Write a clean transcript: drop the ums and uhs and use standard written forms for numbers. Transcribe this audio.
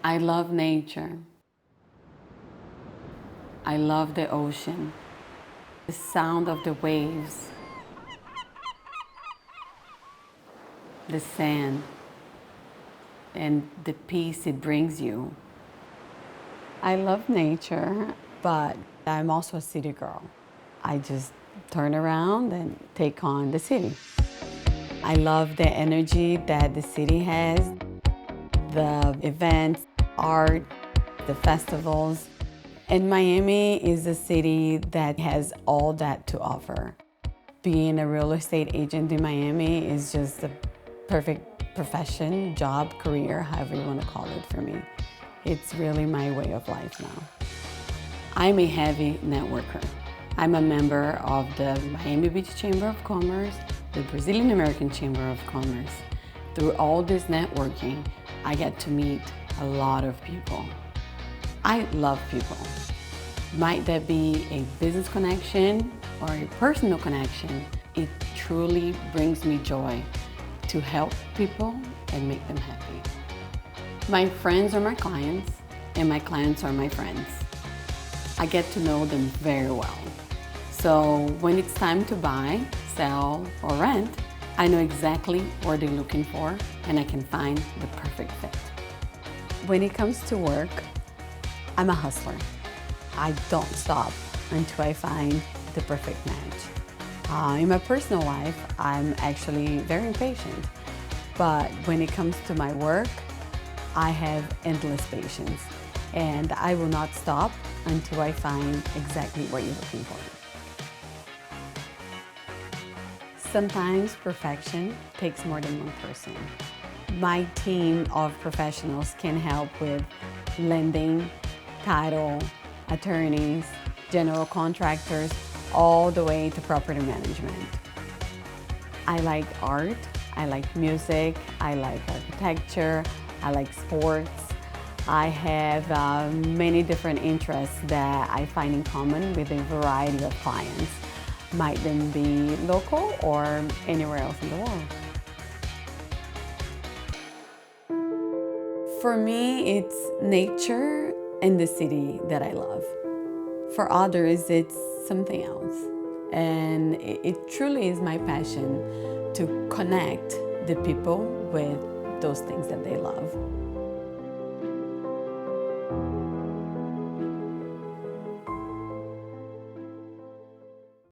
I love nature. I love the ocean, the sound of the waves, the sand, and the peace it brings you. I love nature, but I'm also a city girl. I just turn around and take on the city. I love the energy that the city has, the events, art, the festivals. And Miami is a city that has all that to offer. Being a real estate agent in Miami is just a perfect profession, job, career, however you want to call it for me. It's really my way of life now. I'm a heavy networker. I'm a member of the Miami Beach Chamber of Commerce, the Brazilian American Chamber of Commerce. Through all this networking, I get to meet a lot of people. I love people. Might that be a business connection or a personal connection, it truly brings me joy to help people and make them happy. My friends are my clients, and my clients are my friends. I get to know them very well. So when it's time to buy, sell, or rent, I know exactly what they're looking for, and I can find the perfect fit. When it comes to work, I'm a hustler. I don't stop until I find the perfect match. In my personal life, I'm actually very impatient. But when it comes to my work, I have endless patience. And I will not stop until I find exactly what you're looking for. Sometimes perfection takes more than one person. My team of professionals can help with lending, title, attorneys, general contractors, all the way to property management. I like art, I like music, I like architecture, I like sports. I have many different interests that I find in common with a variety of clients. Might them be local or anywhere else in the world. For me, it's nature and the city that I love. For others, it's something else. And it truly is my passion to connect the people with those things that they love.